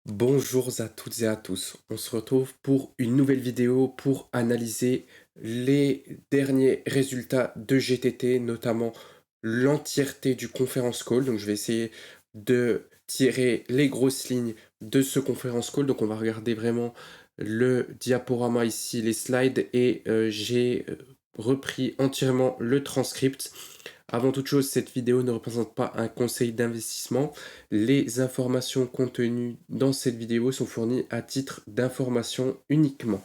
Bonjour à toutes et à tous. On se retrouve pour une nouvelle vidéo pour analyser les derniers résultats de GTT, notamment l'entièreté du conference call. Donc je vais essayer de tirer les grosses lignes de ce conference call. Donc on va regarder vraiment le diaporama ici, les slides, et j'ai repris entièrement le transcript. Avant toute chose, cette vidéo ne représente pas un conseil d'investissement. Les informations contenues dans cette vidéo sont fournies à titre d'information uniquement.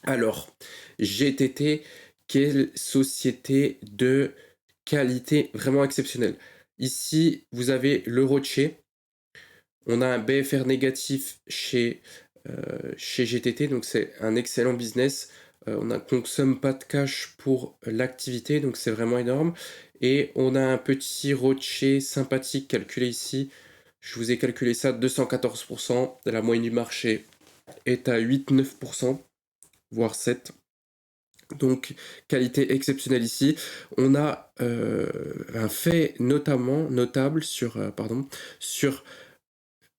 Alors, GTT, quelle société de qualité vraiment exceptionnelle. Ici, vous avez le rocher. On a un BFR négatif chez GTT, donc c'est un excellent business. On ne consomme pas de cash pour l'activité, donc c'est vraiment énorme. Et on a un petit rocher sympathique calculé ici. Je vous ai calculé ça 214%. La moyenne du marché est à 8-9%, voire 7%. Donc, qualité exceptionnelle ici. On a un fait notable sur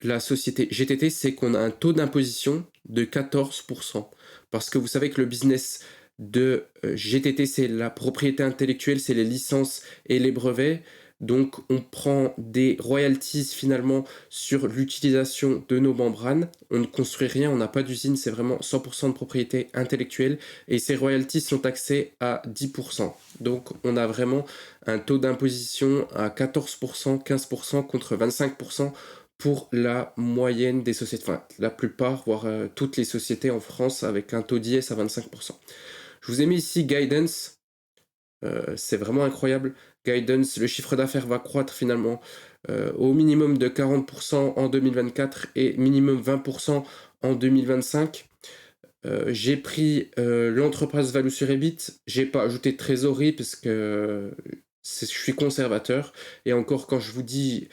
la société GTT, c'est qu'on a un taux d'imposition de 14%. Parce que vous savez que le business de GTT, c'est la propriété intellectuelle, c'est les licences et les brevets. Donc, on prend des royalties finalement sur l'utilisation de nos membranes. On ne construit rien, on n'a pas d'usine, c'est vraiment 100% de propriété intellectuelle. Et ces royalties sont taxées à 10%. Donc, on a vraiment un taux d'imposition à 14%, 15% contre 25% pour la moyenne des sociétés, enfin la plupart, voire toutes les sociétés en France avec un taux d'IS à 25%. Je vous ai mis ici Guidance, c'est vraiment incroyable. Guidance, le chiffre d'affaires va croître finalement au minimum de 40% en 2024 et minimum 20% en 2025. J'ai pris l'entreprise value sur EBIT, j'ai pas ajouté de trésorerie parce que je suis conservateur. Et encore, quand je vous dis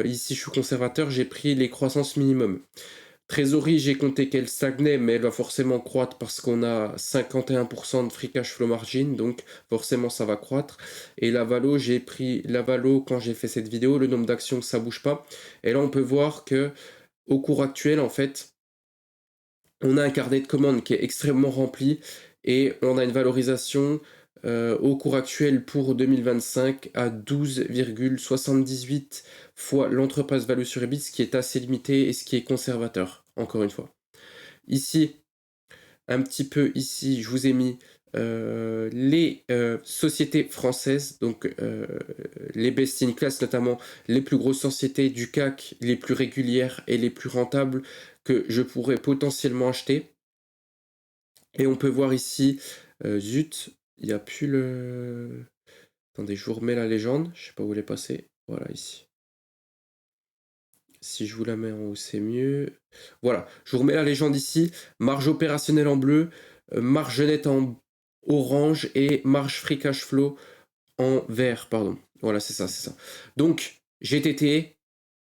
ici je suis conservateur, j'ai pris les croissances minimum. Trésorerie, j'ai compté qu'elle stagnait, mais elle va forcément croître parce qu'on a 51% de free cash flow margin, donc forcément ça va croître. Et la valo, j'ai pris la valo quand j'ai fait cette vidéo, le nombre d'actions ça bouge pas. Et là on peut voir que au cours actuel, en fait, on a un carnet de commandes qui est extrêmement rempli et on a une valorisation au cours actuel pour 2025 à 12,78 fois l'entreprise value sur EBIT, ce qui est assez limité et ce qui est conservateur, encore une fois. Ici, un petit peu ici, je vous ai mis les sociétés françaises, donc les best in class, notamment les plus grosses sociétés du CAC, les plus régulières et les plus rentables que je pourrais potentiellement acheter. Et on peut voir ici, zut, il n'y a plus le... Attendez, je vous remets la légende, je sais pas où elle est passée. Voilà, ici. Si je vous la mets en haut, c'est mieux. Voilà, je vous remets la légende ici. Marge opérationnelle en bleu, marge nette en orange et marge free cash flow en vert, pardon. Voilà, c'est ça, c'est ça. Donc, GTT,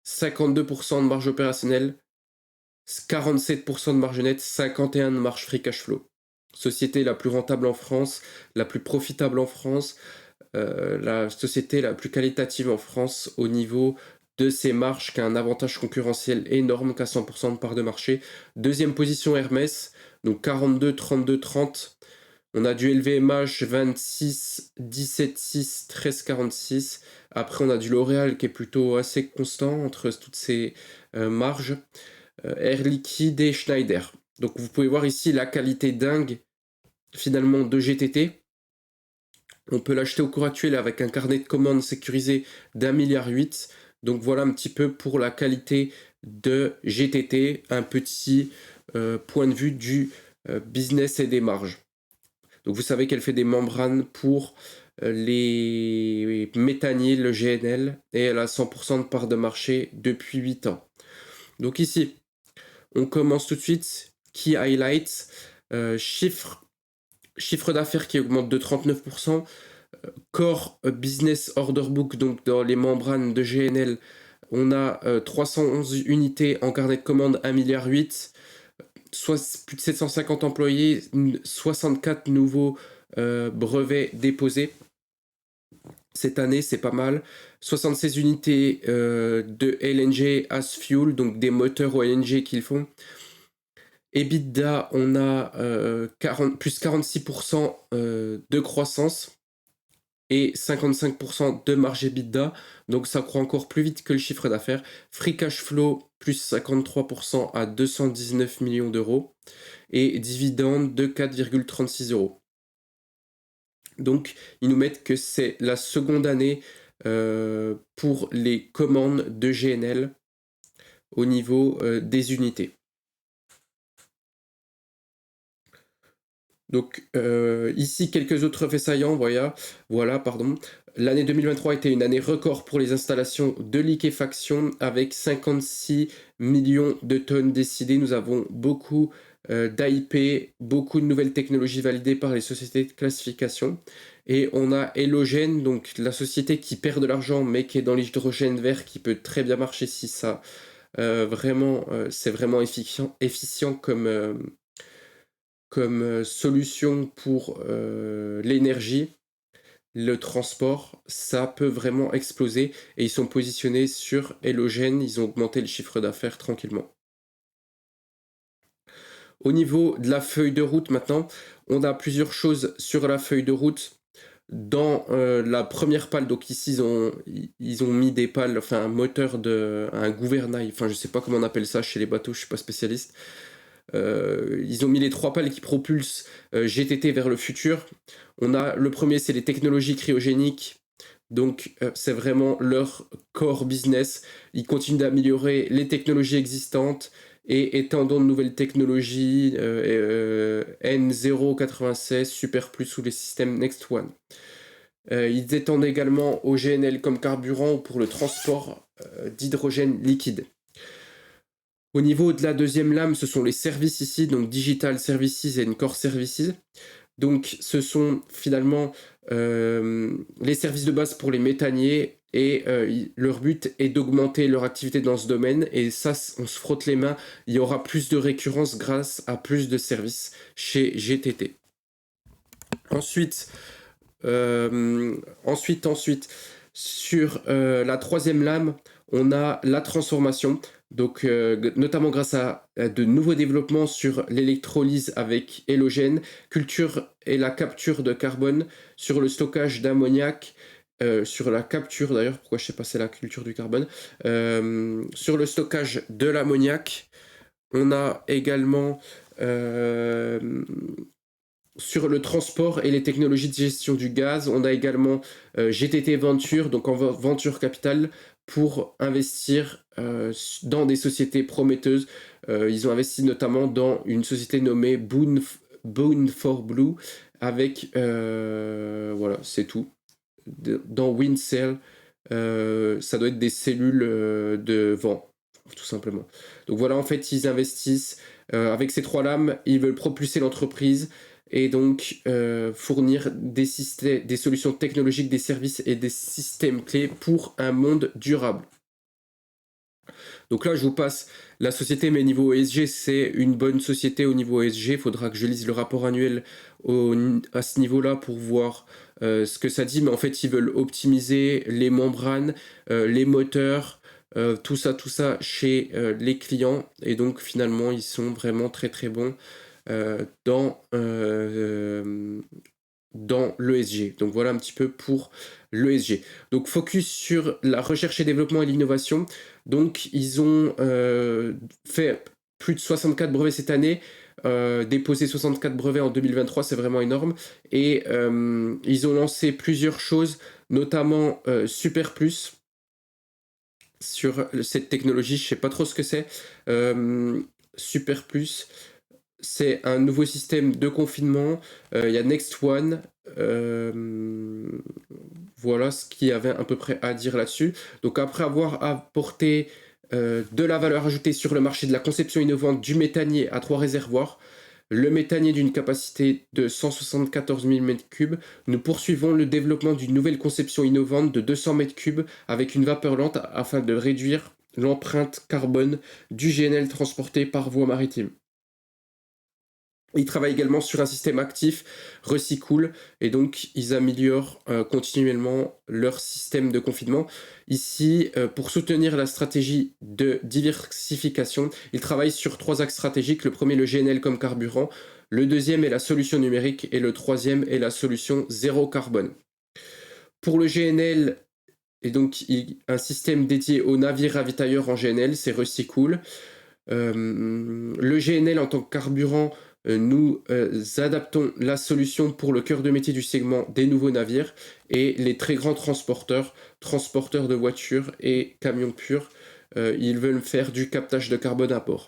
52% de marge opérationnelle, 47% de marge nette, 51% de marge free cash flow. Société la plus rentable en France, la plus profitable en France, la société la plus qualitative en France au niveau de ses marges, qui a un avantage concurrentiel énorme, qu'à 100% de part de marché. Deuxième position Hermès, donc 42, 32, 30. On a du LVMH 26, 17, 6, 13, 46. Après, on a du L'Oréal qui est plutôt assez constant entre toutes ces marges. Air Liquide et Schneider. Donc vous pouvez voir ici la qualité dingue finalement de GTT. On peut l'acheter au cours actuel avec un carnet de commandes sécurisé d'1,8 milliard. Donc voilà un petit peu pour la qualité de GTT, un petit point de vue du business et des marges. Donc vous savez qu'elle fait des membranes pour les méthaniers, le GNL, et elle a 100% de part de marché depuis 8 ans. Donc ici, on commence tout de suite. Key highlights, chiffre d'affaires qui augmente de 39%, core business order book, donc dans les membranes de GNL, on a 311 unités en carnet de commande, 1,8 milliard, soit plus de 750 employés, 64 nouveaux brevets déposés. Cette année, c'est pas mal. 76 unités de LNG as fuel, donc des moteurs au LNG qu'ils font. EBITDA, on a plus 46% de croissance et 55% de marge EBITDA. Donc ça croît encore plus vite que le chiffre d'affaires. Free cash flow, plus 53% à 219 millions d'euros. Et dividende de 4,36 euros. Donc, ils nous mettent que c'est la seconde année pour les commandes de GNL au niveau des unités. Donc, ici, quelques autres faits saillants. Voilà, pardon. L'année 2023 était une année record pour les installations de liquéfaction avec 56 millions de tonnes décidées. Nous avons beaucoup d'AIP, beaucoup de nouvelles technologies validées par les sociétés de classification. Et on a Elogen, donc la société qui perd de l'argent mais qui est dans l'hydrogène vert, qui peut très bien marcher si ça c'est vraiment efficient comme solution pour l'énergie, le transport, ça peut vraiment exploser. Et ils sont positionnés sur Elogen, ils ont augmenté le chiffre d'affaires tranquillement. Au niveau de la feuille de route maintenant, on a plusieurs choses sur la feuille de route. Dans la première pale, donc ici ils ont mis des pales, enfin un moteur un gouvernail, enfin je sais pas comment on appelle ça chez les bateaux, je suis pas spécialiste. Ils ont mis les 3 pales qui propulsent GTT vers le futur. On a le premier, c'est les technologies cryogéniques. Donc c'est vraiment leur core business. Ils continuent d'améliorer les technologies existantes et étendant de nouvelles technologies N096, Super Plus ou les systèmes Next One. Ils étendent également au GNL comme carburant pour le transport d'hydrogène liquide. Au niveau de la deuxième lame, ce sont les services ici, donc Digital Services et Core Services. Donc ce sont finalement les services de base pour les méthaniers et leur but est d'augmenter leur activité dans ce domaine et ça, on se frotte les mains, il y aura plus de récurrence grâce à plus de services chez GTT. Ensuite, sur la troisième lame, on a la transformation. Donc, notamment grâce à de nouveaux développements sur l'électrolyse avec Elogen, culture et la capture de carbone, sur le stockage d'ammoniac, sur la capture d'ailleurs, pourquoi je sais pas c'est la culture du carbone, sur le stockage de l'ammoniac, on a également sur le transport et les technologies de gestion du gaz, on a également GTT Venture, donc en Venture Capital, pour investir dans des sociétés prometteuses. Ils ont investi notamment dans une société nommée Boon for Blue, avec, voilà, c'est tout. Dans Windcell, ça doit être des cellules de vent, tout simplement. Donc voilà, en fait, ils investissent avec ces 3 lames, ils veulent propulser l'entreprise et donc fournir des solutions technologiques, des services et des systèmes clés pour un monde durable. Donc là, je vous passe la société, mais niveau ESG, c'est une bonne société au niveau ESG. Il faudra que je lise le rapport annuel à ce niveau-là pour voir ce que ça dit. Mais en fait, ils veulent optimiser les membranes, les moteurs, tout ça chez les clients. Et donc, finalement, ils sont vraiment très très bons dans l'ESG. Donc voilà un petit peu pour l'ESG. Donc focus sur la recherche et développement et l'innovation. Donc ils ont fait plus de 64 brevets cette année, déposé 64 brevets en 2023, c'est vraiment énorme. Et ils ont lancé plusieurs choses, notamment Super Plus sur cette technologie, je sais pas trop ce que c'est. Super Plus, c'est un nouveau système de confinement. Il y a Next One. Voilà ce qu'il y avait à peu près à dire là-dessus. Donc après avoir apporté de la valeur ajoutée sur le marché de la conception innovante du méthanier à 3 réservoirs, le méthanier d'une capacité de 174 000 m3, nous poursuivons le développement d'une nouvelle conception innovante de 200 m3 avec une vapeur lente afin de réduire l'empreinte carbone du GNL transporté par voie maritime. Ils travaillent également sur un système actif, Recycool, et donc ils améliorent continuellement leur système de confinement. Ici, pour soutenir la stratégie de diversification, ils travaillent sur 3 axes stratégiques. Le premier, le GNL comme carburant, le deuxième est la solution numérique et le troisième est la solution zéro carbone. Pour le GNL, et donc un système dédié aux navires ravitailleurs en GNL, c'est Recycool. Le GNL en tant que carburant, nous adaptons la solution pour le cœur de métier du segment des nouveaux navires et les très grands transporteurs de voitures et camions purs, ils veulent faire du captage de carbone à bord.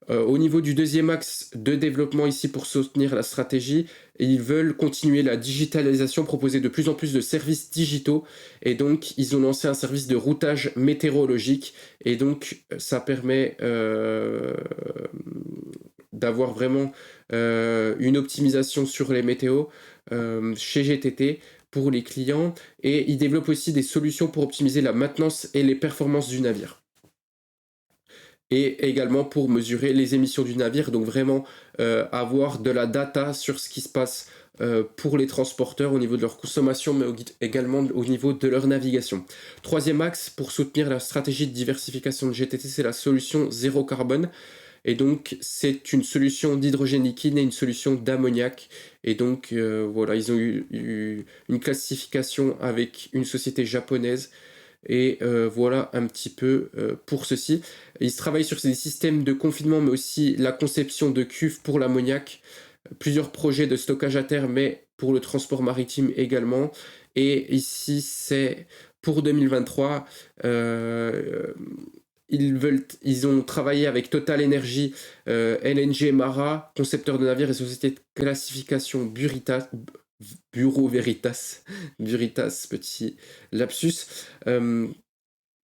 Au niveau du deuxième axe de développement ici pour soutenir la stratégie, ils veulent continuer la digitalisation, proposer de plus en plus de services digitaux et donc ils ont lancé un service de routage météorologique et donc ça permet d'avoir vraiment une optimisation sur les météos chez GTT pour les clients et ils développent aussi des solutions pour optimiser la maintenance et les performances du navire et également pour mesurer les émissions du navire, donc vraiment avoir de la data sur ce qui se passe pour les transporteurs au niveau de leur consommation, mais également au niveau de leur navigation. Troisième axe, pour soutenir la stratégie de diversification de GTT, c'est la solution zéro carbone. Et donc, c'est une solution d'hydrogène liquide et une solution d'ammoniac. Et donc, voilà, ils ont eu une classification avec une société japonaise. Et voilà un petit peu pour ceci. Ils travaillent sur des systèmes de confinement, mais aussi la conception de cuves pour l'ammoniac, plusieurs projets de stockage à terre, mais pour le transport maritime également. Et ici, c'est pour 2023. Ils ont travaillé avec Total Energy, LNG Mara, concepteur de navires et société de classification Bureau Veritas, petit lapsus.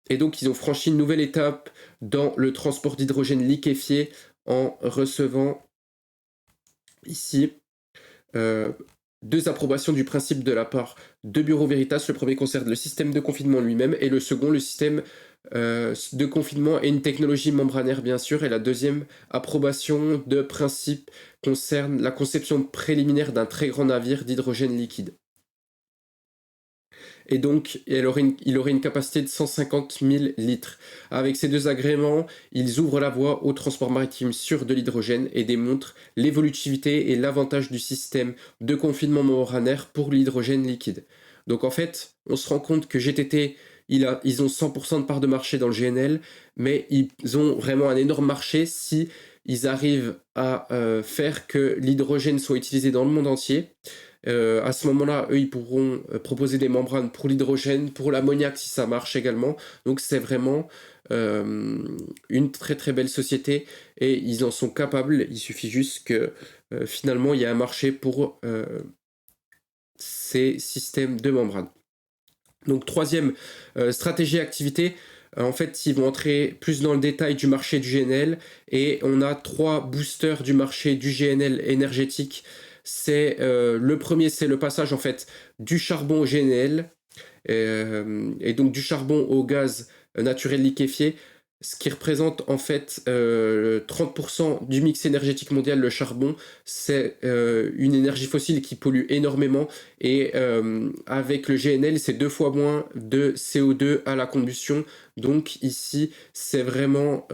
Et donc, ils ont franchi une nouvelle étape dans le transport d'hydrogène liquéfié en recevant ici 2 approbations du principe de la part de Bureau Veritas. Le premier concerne le système de confinement lui-même et le second, le système de confinement et une technologie membranaire, bien sûr. Et la deuxième approbation de principe concerne la conception préliminaire d'un très grand navire d'hydrogène liquide. Et donc, il aurait une capacité de 150 000 litres. Avec ces 2 agréments, ils ouvrent la voie au transport maritime sur de l'hydrogène et démontrent l'évolutivité et l'avantage du système de confinement membranaire pour l'hydrogène liquide. Donc en fait, on se rend compte que GTT, ils ont 100% de part de marché dans le GNL, mais ils ont vraiment un énorme marché si ils arrivent à faire que l'hydrogène soit utilisé dans le monde entier. À ce moment-là, eux, ils pourront proposer des membranes pour l'hydrogène, pour l'ammoniac si ça marche également. Donc c'est vraiment une très très belle société et ils en sont capables. Il suffit juste que finalement il y ait un marché pour ces systèmes de membranes. Donc troisième stratégie activité. En fait, ils vont entrer plus dans le détail du marché du GNL et on a 3 boosters du marché du GNL énergétique. C'est le premier, c'est le passage en fait du charbon au GNL et donc du charbon au gaz naturel liquéfié, ce qui représente en fait 30% du mix énergétique mondial. Le charbon, c'est une énergie fossile qui pollue énormément et avec le GNL, c'est 2 fois moins de CO2 à la combustion. Donc ici, c'est vraiment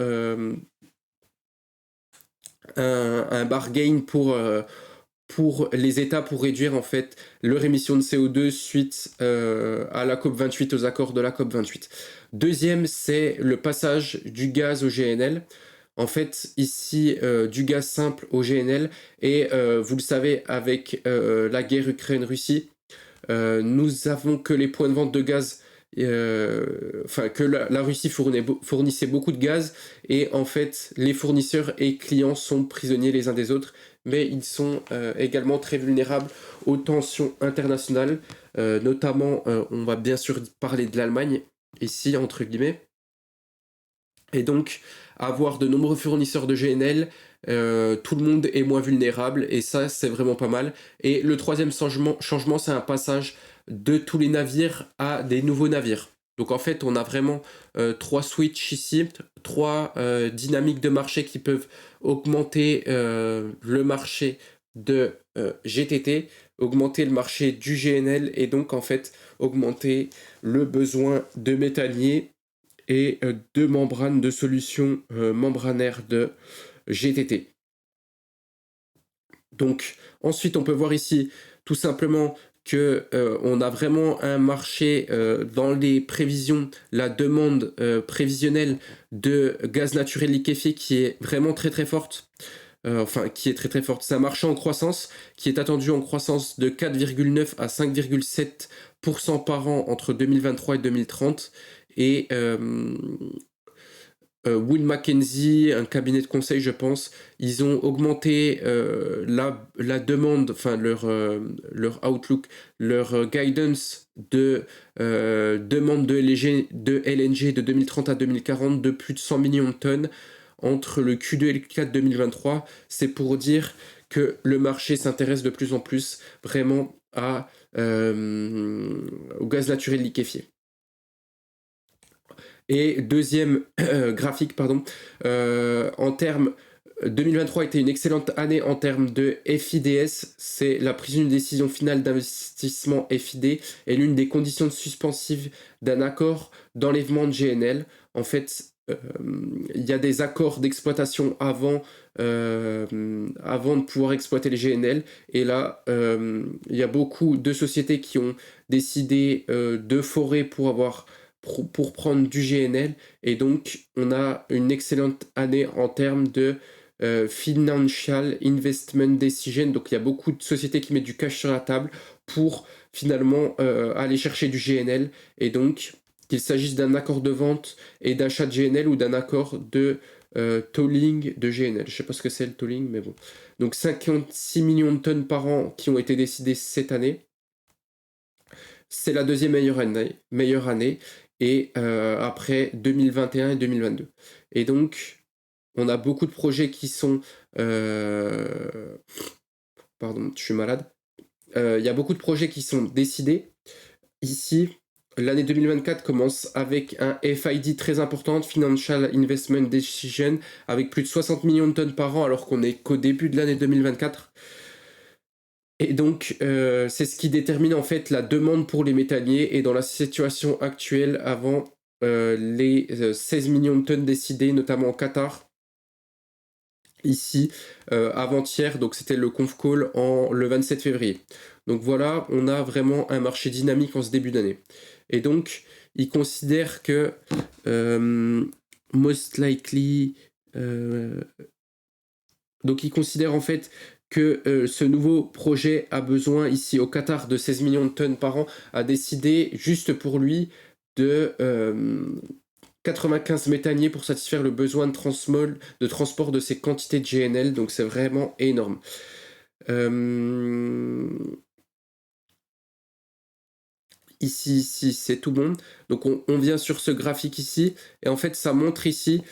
un bargain pour les États pour réduire en fait leur émission de CO2 suite à la COP28, aux accords de la COP28. Deuxième, c'est le passage du gaz au GNL. En fait, ici, du gaz simple au GNL. Et vous le savez, avec la guerre Ukraine-Russie, nous avons que les points de vente de gaz, que la Russie fournissait beaucoup de gaz. Et en fait, les fournisseurs et clients sont prisonniers les uns des autres. Mais ils sont également très vulnérables aux tensions internationales. Notamment, on va bien sûr parler de l'Allemagne, ici, entre guillemets. Et donc, avoir de nombreux fournisseurs de GNL, tout le monde est moins vulnérable, et ça, c'est vraiment pas mal. Et le troisième changement, c'est un passage de tous les navires à des nouveaux navires. Donc en fait, on a vraiment 3 switches ici, 3 dynamiques de marché qui peuvent augmenter le marché de GTT, augmenter le marché du GNL et donc en fait augmenter le besoin de métallier et de membranes de solutions membranaires de GTT. Donc ensuite, on peut voir ici tout simplement que on a vraiment un marché dans les prévisions, la demande prévisionnelle de gaz naturel liquéfié qui est vraiment très très forte. Enfin, qui est très très forte. C'est un marché en croissance qui est attendu en croissance de 4,9 à 5,7% par an entre 2023 et 2030. Et Will Mackenzie, un cabinet de conseil, je pense, ils ont augmenté la demande, enfin leur outlook, leur guidance de demande de LNG de 2030 à 2040 de plus de 100 millions de tonnes entre le Q2 et le Q4 2023. C'est pour dire que le marché s'intéresse de plus en plus vraiment au gaz naturel liquéfié. Et deuxième graphique, pardon, en termes 2023 était une excellente année en termes de FIDS. C'est la prise d'une décision finale d'investissement FID et l'une des conditions suspensives d'un accord d'enlèvement de GNL. En fait, il y a des accords d'exploitation avant de pouvoir exploiter les GNL. Et là, il y a beaucoup de sociétés qui ont décidé de forer pour prendre du GNL. Et donc, on a une excellente année en termes de Financial Investment Decision. Donc, il y a beaucoup de sociétés qui mettent du cash sur la table pour finalement aller chercher du GNL. Et donc, qu'il s'agisse d'un accord de vente et d'achat de GNL ou d'un accord de tolling de GNL. Je ne sais pas ce que c'est le tolling, mais bon. Donc, 56 millions de tonnes par an qui ont été décidées cette année. C'est la deuxième meilleure année et après 2021 et 2022. Et donc, on a beaucoup de projets qui sont... Pardon, je suis malade. Il y a beaucoup de projets qui sont décidés. Ici, l'année 2024 commence avec un FID très important, Financial Investment Decision, avec plus de 60 millions de tonnes par an, alors qu'on n'est qu'au début de l'année 2024. Et donc, c'est ce qui détermine en fait la demande pour les métalliers. Et dans la situation actuelle, avant les 16 millions de tonnes décidées, notamment au Qatar, ici, avant-hier, donc c'était le conf call le 27 février. Donc voilà, on a vraiment un marché dynamique en ce début d'année. Et donc, ils considèrent que most likely... donc ils considèrent en fait que ce nouveau projet a besoin ici au Qatar de 16 millions de tonnes par an, a décidé juste pour lui de 95 méthaniers pour satisfaire le besoin de transport de ces quantités de GNL, donc c'est vraiment énorme. Ici, c'est tout bon. Donc on vient sur ce graphique ici, et en fait ça montre ici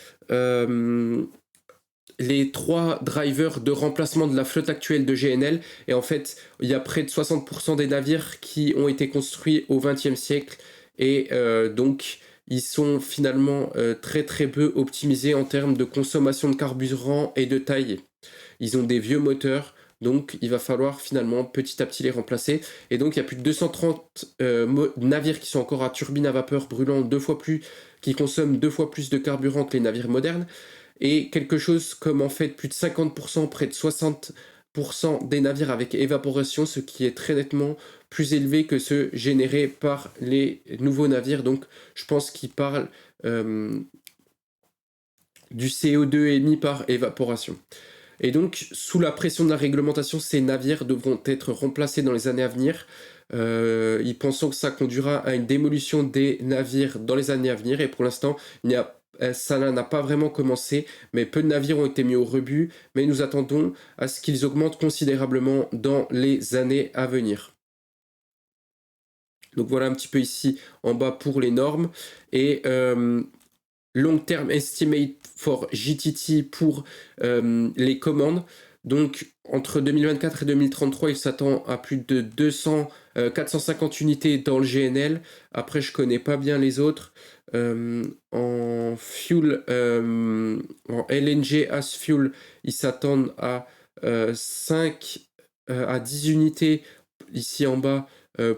les 3 drivers de remplacement de la flotte actuelle de GNL. Et en fait, il y a près de 60% des navires qui ont été construits au XXe siècle. Et donc, ils sont finalement très très peu optimisés en termes de consommation de carburant et de taille. Ils ont des vieux moteurs. Donc, il va falloir finalement petit à petit les remplacer. Et donc, il y a plus de 230 navires qui sont encore à turbine à vapeur brûlant qui consomment 2 fois plus de carburant que les navires modernes. Et quelque chose comme en fait plus de 50%, près de 60% des navires avec évaporation, ce qui est très nettement plus élevé que ceux générés par les nouveaux navires. Donc je pense qu'ils parlent du CO2 émis par évaporation. Et donc, sous la pression de la réglementation, ces navires devront être remplacés dans les années à venir. Ils pensent que ça conduira à une démolition des navires dans les années à venir. Et pour l'instant, ça n'a pas vraiment commencé, mais peu de navires ont été mis au rebut. Mais nous attendons à ce qu'ils augmentent considérablement dans les années à venir. Donc voilà un petit peu ici en bas pour les normes. Et long term estimate for GTT pour les commandes. Donc, entre 2024 et 2033, il s'attend à plus de 450 unités dans le GNL. Après, je connais pas bien les autres. En fuel, en LNG as fuel, ils s'attendent à 5 à 10 unités ici en bas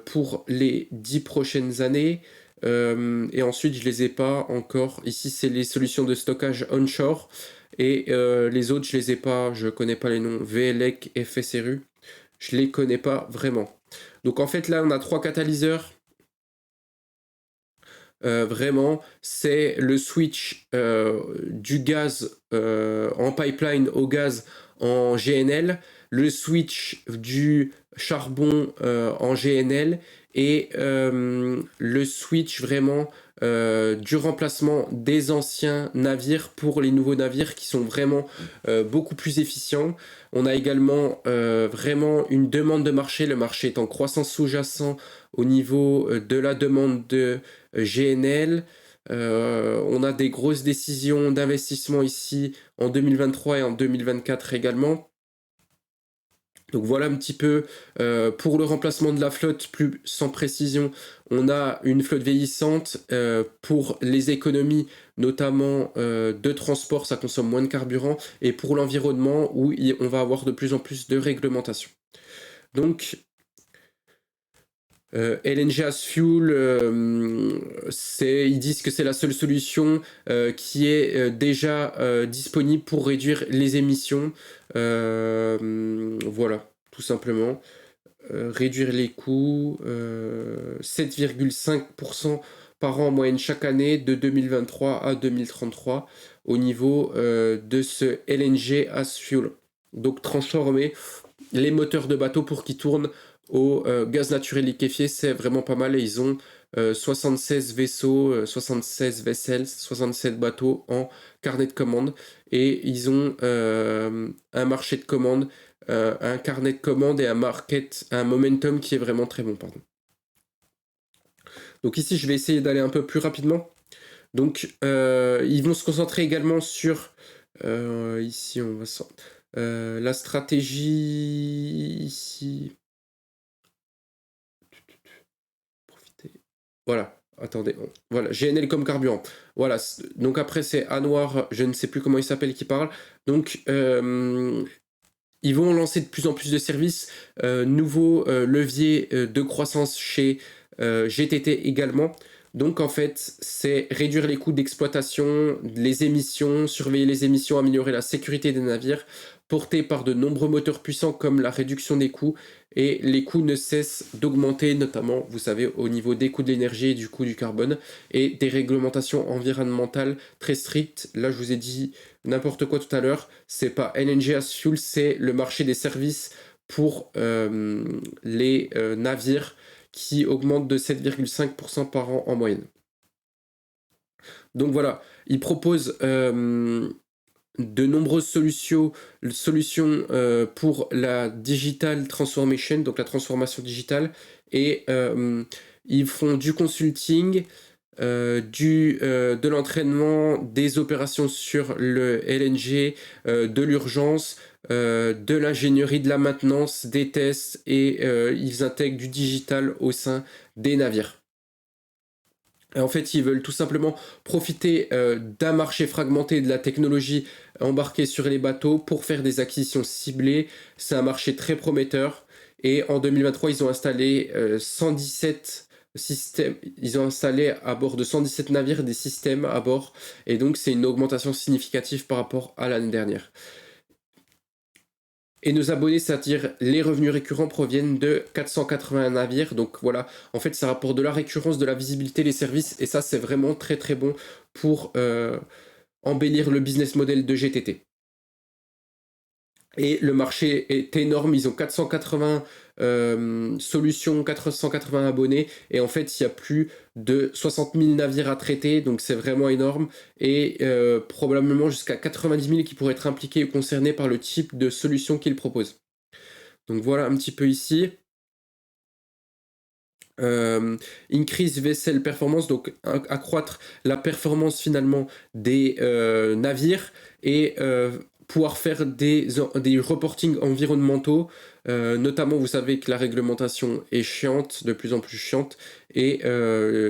pour les 10 prochaines années. Et ensuite, je les ai pas encore. Ici, c'est les solutions de stockage onshore. Et les autres, je les ai pas, je connais pas les noms. VLEC, FSRU, je les connais pas vraiment. Donc en fait, là, on a 3 catalyseurs. Vraiment, c'est le switch du gaz en pipeline au gaz en GNL, le switch du charbon en GNL et le switch vraiment du remplacement des anciens navires pour les nouveaux navires qui sont vraiment beaucoup plus efficients. On a également vraiment une demande de marché, le marché est en croissance sous-jacent au niveau de la demande de GNL. On a des grosses décisions d'investissement ici en 2023 et en 2024 également. Donc voilà un petit peu pour le remplacement de la flotte, plus sans précision, on a une flotte vieillissante. Pour les économies, notamment de transport, ça consomme moins de carburant. Et pour l'environnement, où on va avoir de plus en plus de réglementation. Donc LNG as fuel, ils disent que c'est la seule solution qui est déjà disponible pour réduire les émissions. Voilà, tout simplement. Réduire les coûts, 7,5% par an en moyenne chaque année de 2023 à 2033 au niveau de ce LNG as fuel. Donc transformer les moteurs de bateau pour qu'ils tournent au gaz naturel liquéfié, c'est vraiment pas mal. Et ils ont 76 vaisseaux, 76 vessels, 67 bateaux en carnet de commande. Et ils ont un marché de commande, un carnet de commande et un momentum qui est vraiment très bon. Pardon. Donc ici, je vais essayer d'aller un peu plus rapidement. Donc, ils vont se concentrer également sur... ici, on va la stratégie ici. Profiter. Voilà, attendez. Voilà, GNL comme carburant. Voilà, donc après c'est Anouar, je ne sais plus comment il s'appelle qui parle. Donc ils vont lancer de plus en plus de services, nouveaux leviers de croissance chez GTT également. Donc en fait, c'est réduire les coûts d'exploitation, les émissions, surveiller les émissions, améliorer la sécurité des navires, porté par de nombreux moteurs puissants comme la réduction des coûts. Et les coûts ne cessent d'augmenter, notamment, vous savez, au niveau des coûts de l'énergie et du coût du carbone, et des réglementations environnementales très strictes. Là, je vous ai dit n'importe quoi tout à l'heure, c'est pas LNG as fuel, c'est le marché des services pour les navires qui augmente de 7,5% par an en moyenne. Donc voilà, il propose de nombreuses solutions pour la digital transformation, donc la transformation digitale, et ils font du consulting, de l'entraînement, des opérations sur le LNG, de l'urgence, de l'ingénierie, de la maintenance, des tests, et ils intègrent du digital au sein des navires. Et en fait, ils veulent tout simplement profiter d'un marché fragmenté de la technologie embarquée sur les bateaux pour faire des acquisitions ciblées. C'est un marché très prometteur. Et en 2023, ils ont installé 117 systèmes. Ils ont installé à bord de 117 navires des systèmes à bord. Et donc, c'est une augmentation significative par rapport à l'année dernière. Et nos abonnés, c'est-à-dire les revenus récurrents, proviennent de 480 navires. Donc voilà, en fait, ça rapporte de la récurrence, de la visibilité, les services. Et ça, c'est vraiment très très bon pour embellir le business model de GTT. Et le marché est énorme, ils ont 480 solutions, 480 abonnés, et en fait il y a plus de 60 000 navires à traiter, donc c'est vraiment énorme, et probablement jusqu'à 90 000 qui pourraient être impliqués ou concernés par le type de solution qu'ils proposent. Donc voilà un petit peu ici. Increase vessel performance, donc accroître la performance finalement des navires, et pouvoir faire des reportings environnementaux, notamment vous savez que la réglementation est chiante, de plus en plus chiante, et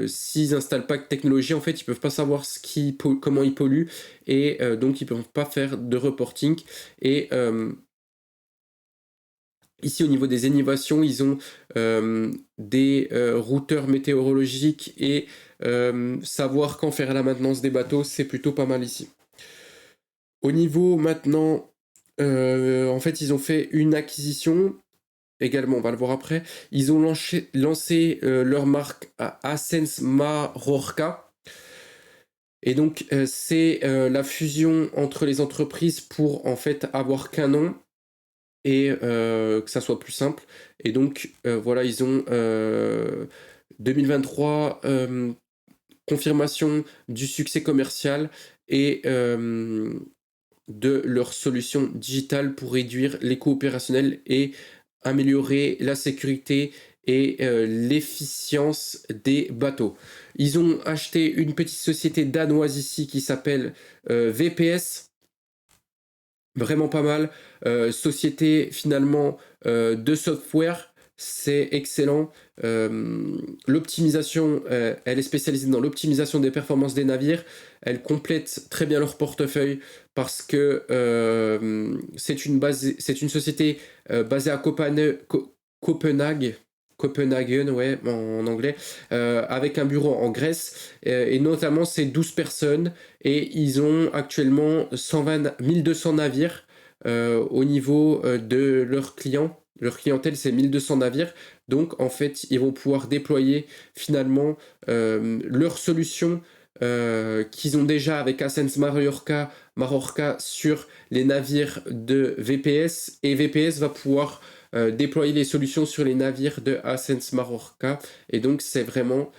s'ils n'installent pas de technologie, en fait, ils peuvent pas savoir comment ils polluent, et donc ils peuvent pas faire de reporting. Et ici, au niveau des innovations, ils ont des routeurs météorologiques et savoir quand faire la maintenance des bateaux, c'est plutôt pas mal ici. Au niveau maintenant, en fait, ils ont fait une acquisition également, on va le voir après. Ils ont lancé leur marque à Ascens Marorka. Et donc, c'est la fusion entre les entreprises pour en fait avoir qu'un nom et que ça soit plus simple. Et donc, voilà, ils ont 2023 confirmation du succès commercial et de leur solution digitale pour réduire les coûts opérationnels et améliorer la sécurité et l'efficience des bateaux. Ils ont acheté une petite société danoise ici qui s'appelle VPS, vraiment pas mal. Société finalement de software, c'est excellent. L'optimisation, elle est spécialisée dans l'optimisation des performances des navires. Elle complète très bien leur portefeuille parce que c'est une société basée à Copenhague. Copenhagen, ouais, en anglais, avec un bureau en Grèce, et notamment c'est 12 personnes, et ils ont actuellement 1200 navires au niveau de leurs clients. Leur clientèle, c'est 1200 navires. Donc, en fait, ils vont pouvoir déployer finalement leur solution qu'ils ont déjà avec Ascens Marorka sur les navires de VPS. Et VPS va pouvoir déployer les solutions sur les navires de Ascens Marorka. Et donc, c'est vraiment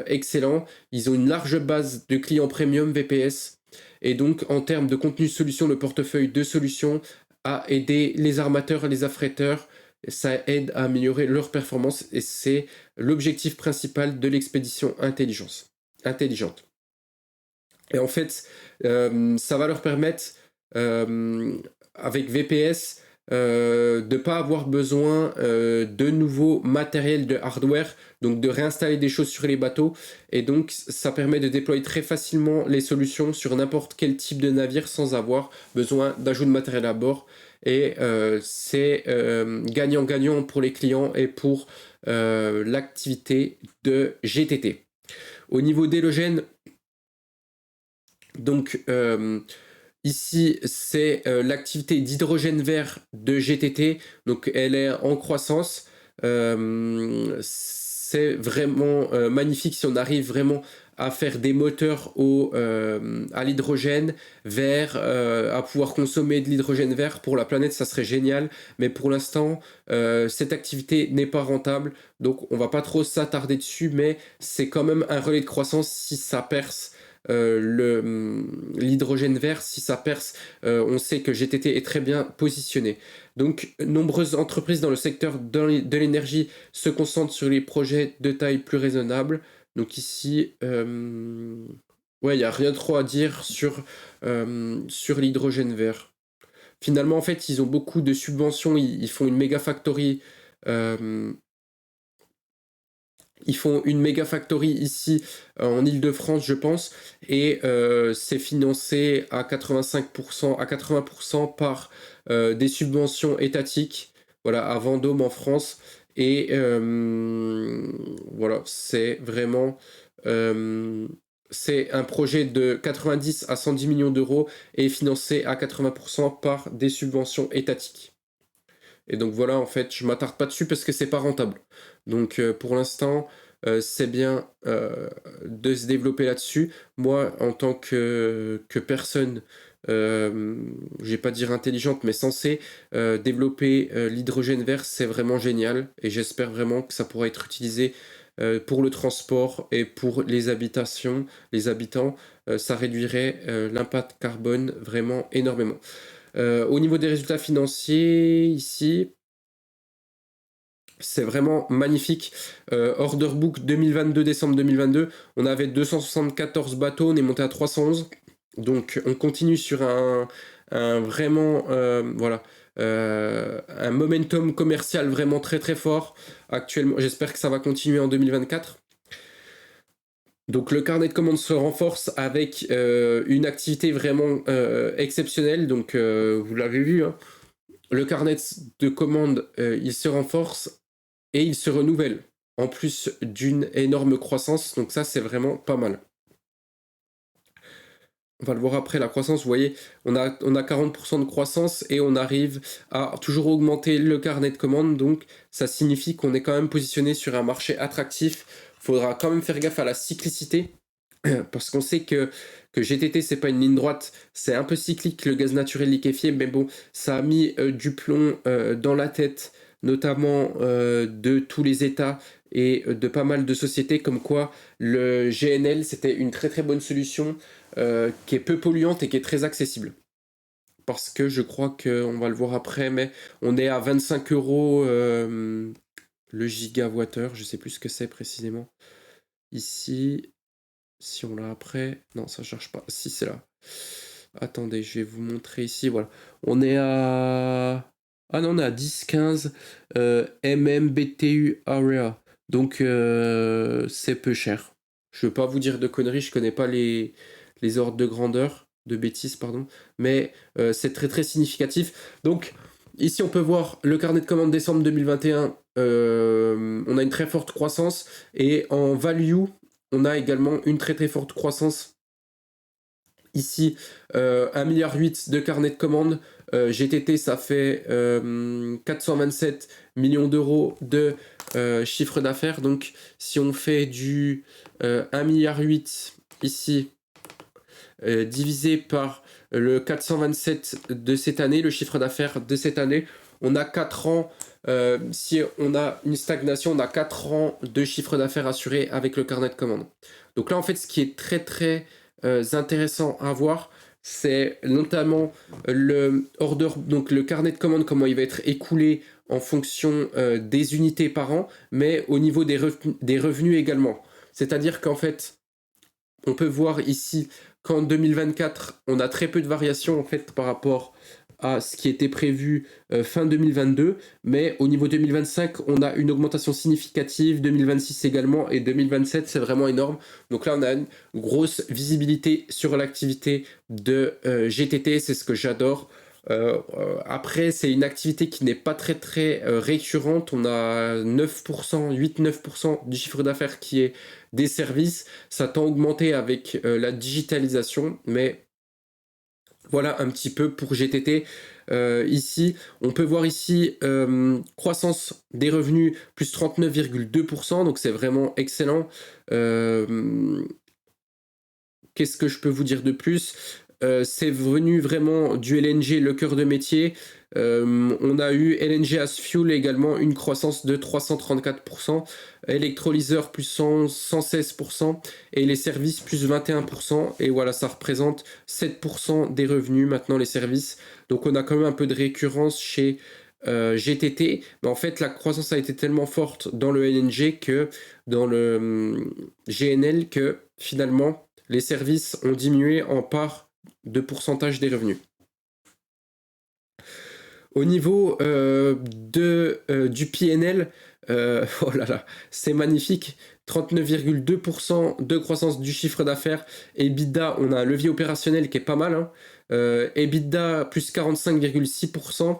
excellent. Ils ont une large base de clients premium VPS. Et donc, en termes de contenu solution, le portefeuille de solutions a aidé les armateurs et les affréteurs. Ça aide à améliorer leur performance et c'est l'objectif principal de l'expédition intelligente. Et en fait, ça va leur permettre, avec VPS, de ne pas avoir besoin de nouveaux matériels de hardware, donc de réinstaller des choses sur les bateaux. Et donc, ça permet de déployer très facilement les solutions sur n'importe quel type de navire sans avoir besoin d'ajout de matériel à bord. Et c'est gagnant-gagnant pour les clients et pour l'activité de GTT. Au niveau d'Elogen, donc ici c'est l'activité d'hydrogène vert de GTT, donc elle est en croissance. C'est vraiment magnifique si on arrive vraiment à faire des moteurs à l'hydrogène vert, à pouvoir consommer de l'hydrogène vert pour la planète, ça serait génial. Mais pour l'instant, cette activité n'est pas rentable, donc on va pas trop s'attarder dessus, mais c'est quand même un relais de croissance si ça perce. L'hydrogène vert, si ça perce, on sait que GTT est très bien positionné. Donc, nombreuses entreprises dans le secteur de l'énergie se concentrent sur les projets de taille plus raisonnable. Donc ici, ouais, il n'y a rien trop à dire sur l'hydrogène vert. Finalement, en fait, ils ont beaucoup de subventions, ils font une méga factory. Ils font une méga factory ici en Île-de-France, je pense, et c'est financé à 85%, à 80% par des subventions étatiques, voilà, à Vendôme en France. Et voilà, c'est vraiment c'est un projet de 90 à 110 millions d'euros et financé à 80% par des subventions étatiques. Et donc voilà, en fait, je m'attarde pas dessus parce que c'est pas rentable. Donc pour l'instant, c'est bien de se développer là-dessus. Moi, en tant que personne, je vais pas dire intelligente, mais censée développer l'hydrogène vert, c'est vraiment génial. Et j'espère vraiment que ça pourra être utilisé pour le transport et pour les habitations, les habitants. Ça réduirait l'impact carbone vraiment énormément. Au niveau des résultats financiers, ici, c'est vraiment magnifique. Order book 2022, décembre 2022, on avait 274 bateaux, on est monté à 311. Donc on continue sur un vraiment, voilà, un momentum commercial vraiment très très fort actuellement. J'espère que ça va continuer en 2024. Donc le carnet de commandes se renforce avec une activité vraiment exceptionnelle. Donc vous l'avez vu, hein, le carnet de commandes, il se renforce et il se renouvelle, en plus d'une énorme croissance. Donc ça, c'est vraiment pas mal. On va le voir après, la croissance, vous voyez, on a 40% de croissance et on arrive à toujours augmenter le carnet de commandes. Donc ça signifie qu'on est quand même positionné sur un marché attractif. Il faudra quand même faire gaffe à la cyclicité. Parce qu'on sait que GTT, c'est pas une ligne droite, c'est un peu cyclique le gaz naturel liquéfié, mais bon, ça a mis du plomb dans la tête, notamment de tous les États et de pas mal de sociétés, comme quoi le GNL, c'était une très très bonne solution qui est peu polluante et qui est très accessible. Parce que je crois qu'on va le voir après, mais on est à 25 euros le gigawattheure, je sais plus ce que c'est précisément. Ici, si on l'a après... Non, ça ne cherche pas. Si, c'est là. Attendez, je vais vous montrer ici. Voilà. On est à... Ah non, on est à 10-15 MMBTU area. Donc, c'est peu cher. Je ne veux pas vous dire de conneries, je ne connais pas les ordres de grandeur, de bêtises, pardon. Mais c'est très, très significatif. Donc, ici, on peut voir le carnet de commandes décembre 2021. On a une très forte croissance. Et en value, on a également une très très forte croissance. Ici, 1,8 milliard de carnet de commandes. GTT, ça fait 427 millions d'euros de chiffre d'affaires. Donc, si on fait du 1,8 milliard ici, divisé par le 427 de cette année, le chiffre d'affaires de cette année, on a 4 ans. Si on a une stagnation, on a 4 ans de chiffre d'affaires assuré avec le carnet de commandes. Donc là, en fait, ce qui est très très intéressant à voir, c'est notamment le order, donc le carnet de commandes, comment il va être écoulé en fonction des unités par an, mais au niveau des revenus également. C'est-à-dire qu'en fait, on peut voir ici qu'en 2024, on a très peu de variations en fait par rapport à ce qui était prévu fin 2022, mais au niveau 2025, on a une augmentation significative, 2026 également, et 2027, c'est vraiment énorme. Donc là, on a une grosse visibilité sur l'activité de GTT, c'est ce que j'adore. Après, c'est une activité qui n'est pas très très récurrente. On a 9%, 8-9% du chiffre d'affaires qui est des services. Ça tend à augmenter avec la digitalisation, mais voilà un petit peu pour GTT. Ici, on peut voir ici croissance des revenus plus 39,2%, donc c'est vraiment excellent. Qu'est-ce que je peux vous dire de plus? C'est venu vraiment du LNG, le cœur de métier. On a eu LNG as fuel également, une croissance de 334%, électrolyseur plus 116%, et les services plus 21%. Et voilà, ça représente 7% des revenus maintenant, les services. Donc on a quand même un peu de récurrence chez GTT. Mais en fait, la croissance a été tellement forte dans le LNG que dans le GNL que finalement, les services ont diminué en part de pourcentage des revenus. Au niveau du PNL, oh là là, c'est magnifique. 39,2% de croissance du chiffre d'affaires. EBITDA, on a un levier opérationnel qui est pas mal. Hein. EBITDA plus 45,6%.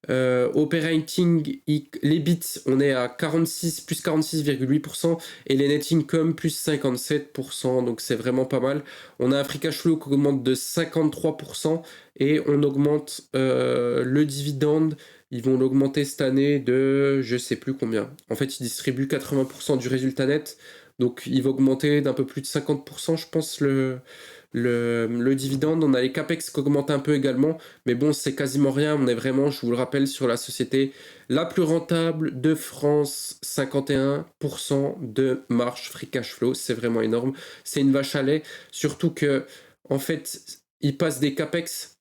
Operating, les bits, on est à 46, plus 46,8% et les net income plus 57%, donc c'est vraiment pas mal. On a un free cash flow qui augmente de 53% et on augmente le dividende. Ils vont l'augmenter cette année de je sais plus combien. En fait, ils distribuent 80% du résultat net, donc il va augmenter d'un peu plus de 50%, je pense, le dividende. On a les capex qui augmentent un peu également, mais bon, c'est quasiment rien. On est vraiment, je vous le rappelle, sur la société la plus rentable de France, 51% de marge free cash flow. C'est vraiment énorme. C'est une vache à lait, surtout que, en fait, ils passent des capex.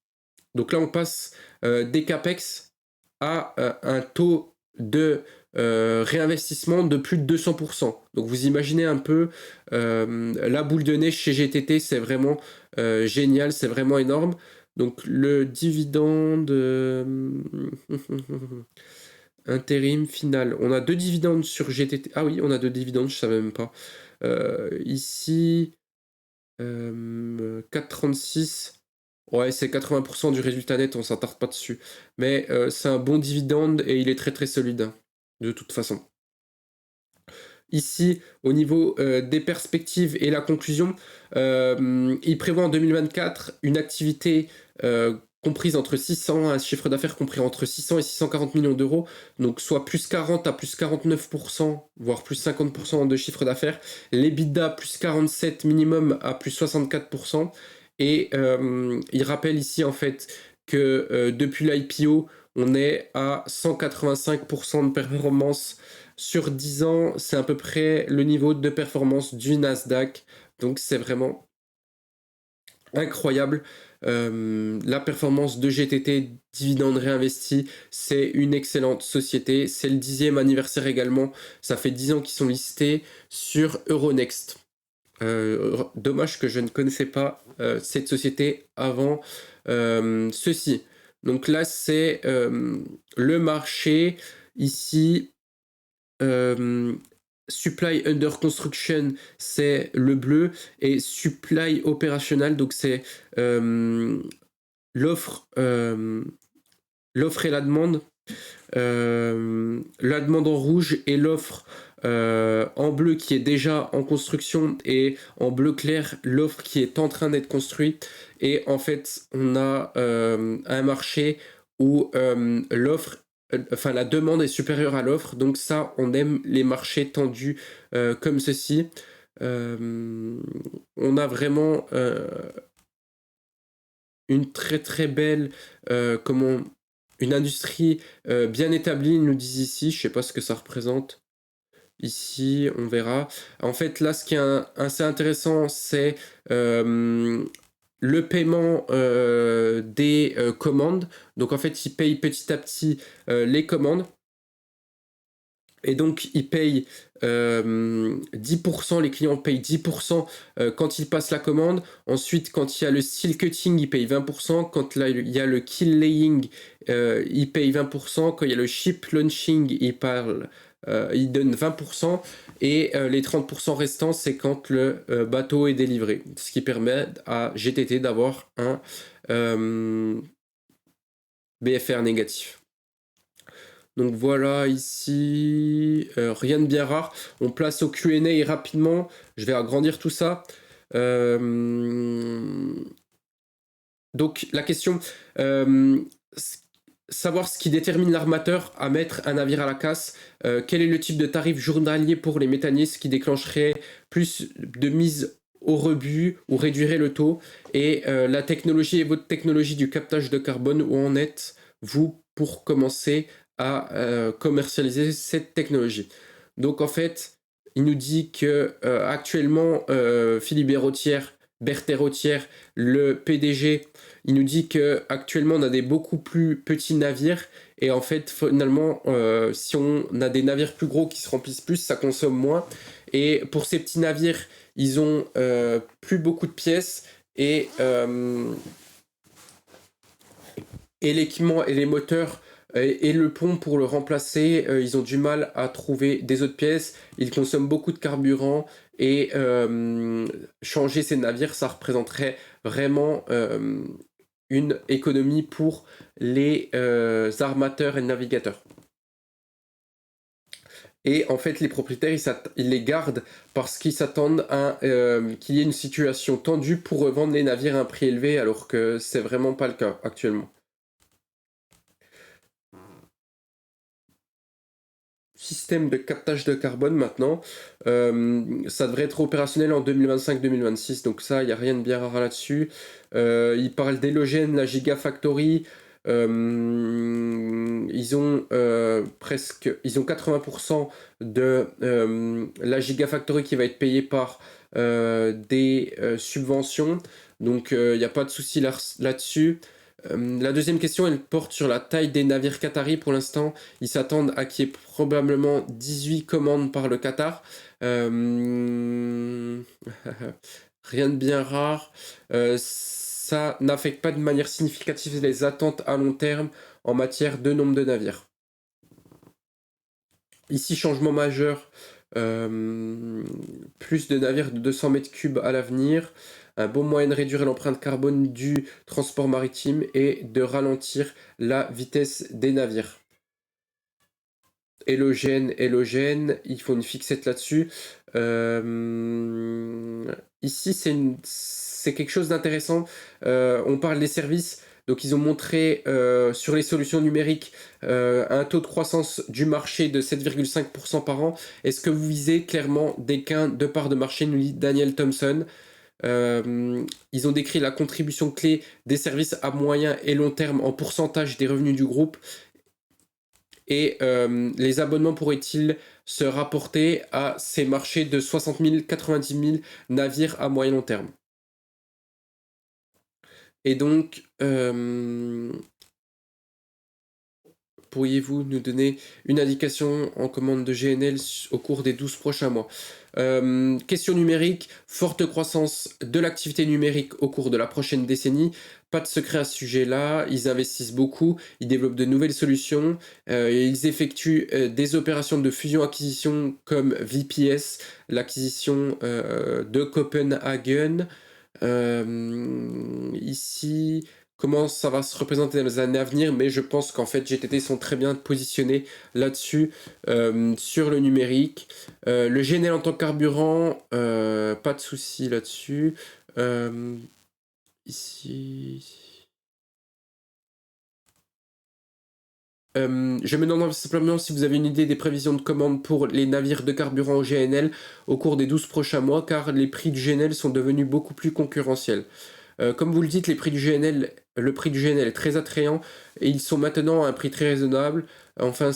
Donc là, on passe des capex à un taux de réinvestissement de plus de 200%. Donc vous imaginez un peu la boule de neige chez GTT, c'est vraiment génial, c'est vraiment énorme. Donc le dividende intérim final. On a 2 dividendes sur GTT. Ah oui, on a 2 dividendes, je savais même pas. Ici, 4,36. Ouais, c'est 80% du résultat net, on s'attarde pas dessus. Mais c'est un bon dividende et il est très très solide, hein, de toute façon. Ici, au niveau des perspectives et la conclusion, il prévoit en 2024 une activité comprise entre 600, un chiffre d'affaires compris entre 600 et 640 millions d'euros, donc soit plus 40 à plus 49%, voire plus 50% de chiffre d'affaires. L'EBITDA plus 47 minimum à plus 64%. Et il rappelle ici en fait que depuis l'IPO, on est à 185% de performance sur 10 ans, c'est à peu près le niveau de performance du Nasdaq. Donc c'est vraiment incroyable. La performance de GTT, dividende réinvesti, c'est une excellente société. C'est le 10e anniversaire également. Ça fait 10 ans qu'ils sont listés sur Euronext. Dommage que je ne connaissais pas cette société avant ceci. Donc là, c'est le marché. Ici, supply under construction, c'est le bleu, et supply opérationnel, donc c'est l'offre et la demande. La demande en rouge et l'offre en bleu qui est déjà en construction, et en bleu clair l'offre qui est en train d'être construite. Et en fait on a un marché où la demande est supérieure à l'offre, donc ça on aime les marchés tendus comme ceci. On a vraiment une très très belle une industrie bien établie, ils nous disent ici. Je sais pas ce que ça représente. Ici, on verra. En fait, là, ce qui est assez intéressant, c'est le paiement des commandes. Donc, en fait, ils payent petit à petit les commandes. Et donc, ils payent 10%, les clients payent 10% quand ils passent la commande. Ensuite, quand il y a le seal cutting, ils payent 20%. Quand là, il y a le kill laying, ils payent 20%. Quand il y a le ship launching, ils donnent 20%. Et les 30% restants, c'est quand le bateau est délivré. Ce qui permet à GTT d'avoir un BFR négatif. Donc voilà, ici, rien de bien rare. On place au Q&A rapidement. Je vais agrandir tout ça. Donc la question, savoir ce qui détermine l'armateur à mettre un navire à la casse. Quel est le type de tarif journalier pour les méthanistes qui déclencherait plus de mise au rebut ou réduirait le taux. Et la technologie et votre technologie du captage de carbone, où en êtes-vous pour commencer à commercialiser cette technologie? Donc en fait, il nous dit que actuellement, Philippe Berthet-Rotière, le PDG, il nous dit que actuellement on a des beaucoup plus petits navires, et en fait finalement si on a des navires plus gros qui se remplissent plus, ça consomme moins. Et pour ces petits navires, ils ont plus beaucoup de pièces, et l'équipement et les moteurs et le pont pour le remplacer, ils ont du mal à trouver des autres pièces. Ils consomment beaucoup de carburant, et changer ces navires, ça représenterait vraiment une économie pour les armateurs et navigateurs. Et en fait, les propriétaires, ils les gardent parce qu'ils s'attendent à qu'il y ait une situation tendue pour revendre les navires à un prix élevé, alors que c'est vraiment pas le cas actuellement. Système de captage de carbone maintenant. Ça devrait être opérationnel en 2025-2026, donc ça, il n'y a rien de bien rare là-dessus. Il parle d'Hellogen, la Gigafactory. Ils ont 80% de la Gigafactory qui va être payée par des subventions, donc il n'y a pas de souci là-dessus. La deuxième question, elle porte sur la taille des navires qataris. Pour l'instant, ils s'attendent à qu'il y ait probablement 18 commandes par le Qatar. Rien de bien rare. ça n'affecte pas de manière significative les attentes à long terme en matière de nombre de navires. Ici, changement majeur, plus de navires de 200 mètres cubes à l'avenir, un bon moyen de réduire l'empreinte carbone du transport maritime et de ralentir la vitesse des navires. Hélogène, il faut une fixette là-dessus. Ici, c'est quelque chose d'intéressant. On parle des services. Donc, ils ont montré sur les solutions numériques un taux de croissance du marché de 7,5% par an. Est-ce que vous visez clairement des gains de part de marché, nous dit Daniel Thompson. Ils ont décrit la contribution clé des services à moyen et long terme en pourcentage des revenus du groupe. Et les abonnements pourraient-ils se rapporter à ces marchés de 60 000, 90 000 navires à moyen long terme? Et donc, pourriez-vous nous donner une indication en commande de GNL au cours des 12 prochains mois? Question numérique, forte croissance de l'activité numérique au cours de la prochaine décennie. Pas de secret à ce sujet-là, ils investissent beaucoup, ils développent de nouvelles solutions, ils effectuent des opérations de fusion-acquisition comme VPS, l'acquisition de Copenhagen. Ici, comment ça va se représenter dans les années à venir, mais je pense qu'en fait GTT sont très bien positionnés là-dessus, sur le numérique. Le GNL en tant que carburant, pas de souci là-dessus. Ici... je me demande simplement si vous avez une idée des prévisions de commande pour les navires de carburant au GNL au cours des 12 prochains mois, car les prix du GNL sont devenus beaucoup plus concurrentiels. Comme vous le dites, le prix du GNL est très attrayant et ils sont maintenant à un prix très raisonnable. Enfin,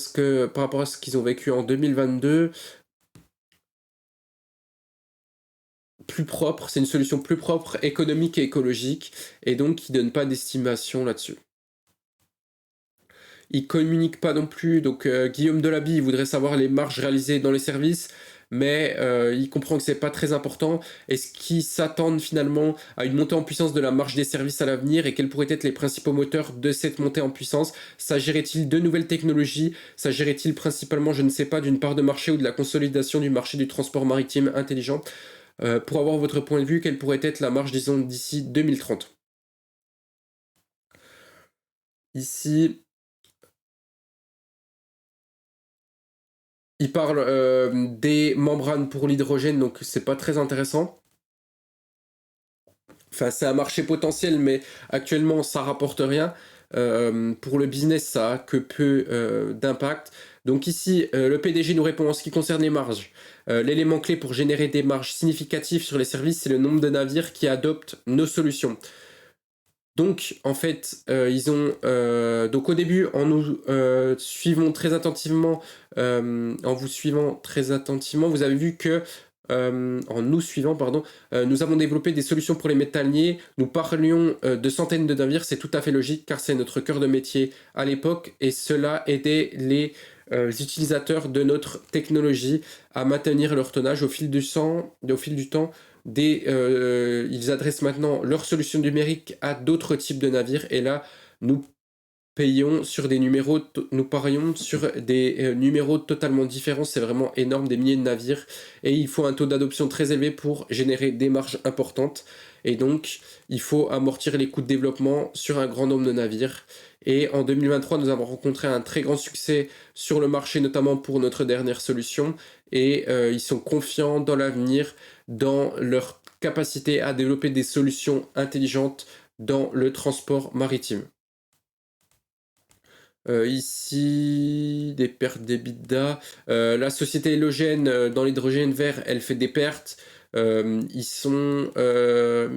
par rapport à ce qu'ils ont vécu en 2022, plus propre, c'est une solution plus propre, économique et écologique, et donc qui ne donne pas d'estimation là-dessus. Il communique pas non plus, donc Guillaume Delaby, il voudrait savoir les marges réalisées dans les services, mais il comprend que c'est pas très important. Est-ce qu'ils s'attendent finalement à une montée en puissance de la marge des services à l'avenir et quels pourraient être les principaux moteurs de cette montée en puissance? S'agirait-il de nouvelles technologies? S'agirait-il principalement, je ne sais pas, d'une part de marché ou de la consolidation du marché du transport maritime intelligent? Pour avoir votre point de vue, quelle pourrait être la marge, disons, d'ici 2030? Ici, il parle des membranes pour l'hydrogène, donc c'est pas très intéressant. Enfin, c'est un marché potentiel, mais actuellement, ça rapporte rien. Pour le business, ça a que peu d'impact. Donc ici, le PDG nous répond en ce qui concerne les marges. L'élément clé pour générer des marges significatives sur les services, c'est le nombre de navires qui adoptent nos solutions. Donc, en fait, ils ont... donc, au début, en nous suivant très attentivement, en vous suivant très attentivement, vous avez vu que, en nous suivant, pardon, nous avons développé des solutions pour les métalliers. Nous parlions de centaines de navires, c'est tout à fait logique, car c'est notre cœur de métier à l'époque, et cela aidait les utilisateurs de notre technologie à maintenir leur tonnage au fil du temps. Ils adressent maintenant leur solution numérique à d'autres types de navires et là nous nous parions sur des numéros totalement différents, c'est vraiment énorme, des milliers de navires et il faut un taux d'adoption très élevé pour générer des marges importantes et donc il faut amortir les coûts de développement sur un grand nombre de navires. Et en 2023, nous avons rencontré un très grand succès sur le marché, notamment pour notre dernière solution. Et ils sont confiants dans l'avenir, dans leur capacité à développer des solutions intelligentes dans le transport maritime. Ici, des pertes d'EBITDA. La société Hélogène, dans l'hydrogène vert, elle fait des pertes. Ils se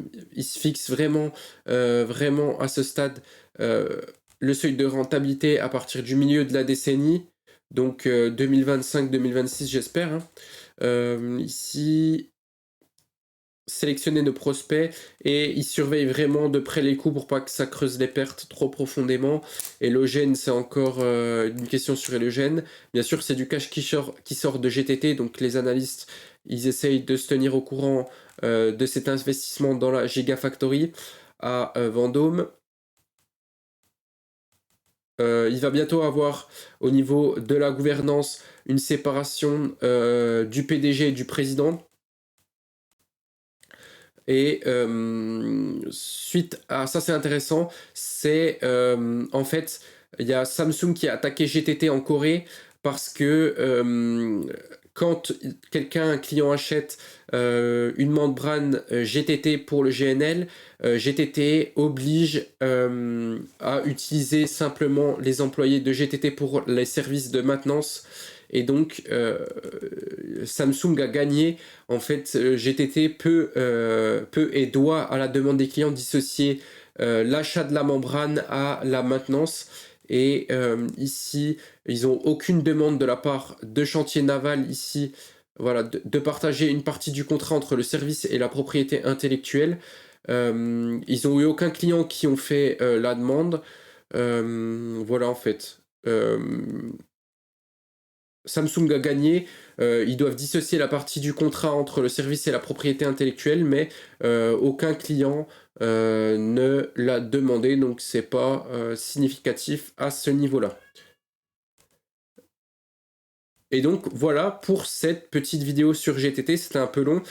fixent vraiment, vraiment à ce stade le seuil de rentabilité à partir du milieu de la décennie, donc 2025-2026 j'espère. Ici, sélectionner nos prospects et ils surveillent vraiment de près les coûts pour pas que ça creuse les pertes trop profondément. Hélogène, c'est encore une question sur Hélogène. Bien sûr, c'est du cash qui sort de GTT, donc les analystes, ils essayent de se tenir au courant de cet investissement dans la Gigafactory. à Vendôme. Il va bientôt avoir, au niveau de la gouvernance, une séparation du PDG et du président. Et suite à ça, c'est intéressant, c'est en fait, il y a Samsung qui a attaqué GTT en Corée parce que quand un client achète une membrane GTT pour le GNL, GTT oblige à utiliser simplement les employés de GTT pour les services de maintenance. Et donc, Samsung a gagné. En fait, GTT peut et doit, à la demande des clients, dissocier l'achat de la membrane à la maintenance. Et ici, ils n'ont aucune demande de la part de Chantier Naval ici, voilà, de partager une partie du contrat entre le service et la propriété intellectuelle. Ils n'ont eu aucun client qui ont fait la demande. Voilà, en fait. Samsung a gagné, ils doivent dissocier la partie du contrat entre le service et la propriété intellectuelle, mais aucun client ne l'a demandé, donc c'est pas significatif à ce niveau-là. Et donc voilà pour cette petite vidéo sur GTT, c'était un peu long.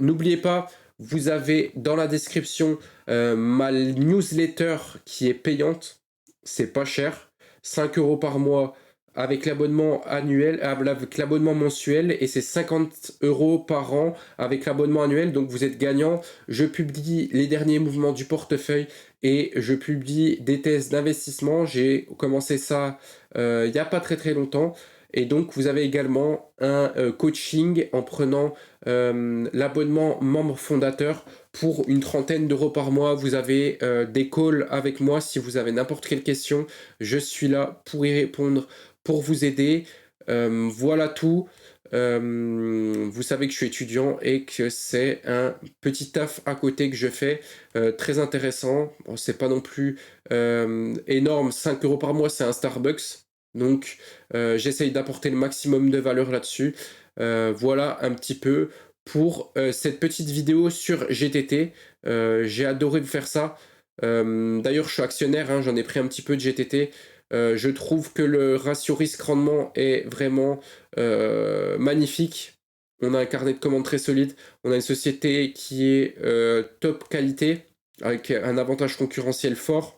N'oubliez pas, vous avez dans la description ma newsletter qui est payante, c'est pas cher, 5 € par mois avec l'abonnement annuel, avec l'abonnement mensuel, et c'est 50 € par an avec l'abonnement annuel, donc vous êtes gagnant. Je publie les derniers mouvements du portefeuille et je publie des thèses d'investissement. J'ai commencé ça il n'y a pas très longtemps. Et donc, vous avez également un coaching en prenant l'abonnement membre fondateur pour une trentaine d'euros par mois. Vous avez des calls avec moi si vous avez n'importe quelle question. Je suis là pour y répondre, pour vous aider. Voilà tout. Vous savez que je suis étudiant et que c'est un petit taf à côté que je fais, très intéressant. Bon, c'est pas non plus énorme, 5 € par mois, c'est un Starbucks. Donc, j'essaye d'apporter le maximum de valeur là-dessus. Voilà un petit peu pour cette petite vidéo sur GTT. J'ai adoré faire ça. D'ailleurs, je suis actionnaire, hein, j'en ai pris un petit peu de GTT. Je trouve que le ratio risque-rendement est vraiment magnifique. On a un carnet de commandes très solide. On a une société qui est top qualité, avec un avantage concurrentiel fort.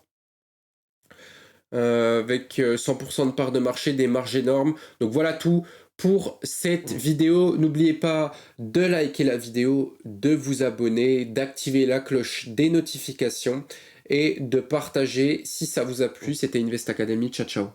Avec 100% de part de marché, des marges énormes. Donc voilà tout pour cette vidéo. N'oubliez pas de liker la vidéo, de vous abonner, d'activer la cloche des notifications et de partager si ça vous a plu. C'était Invest Academy. Ciao, ciao.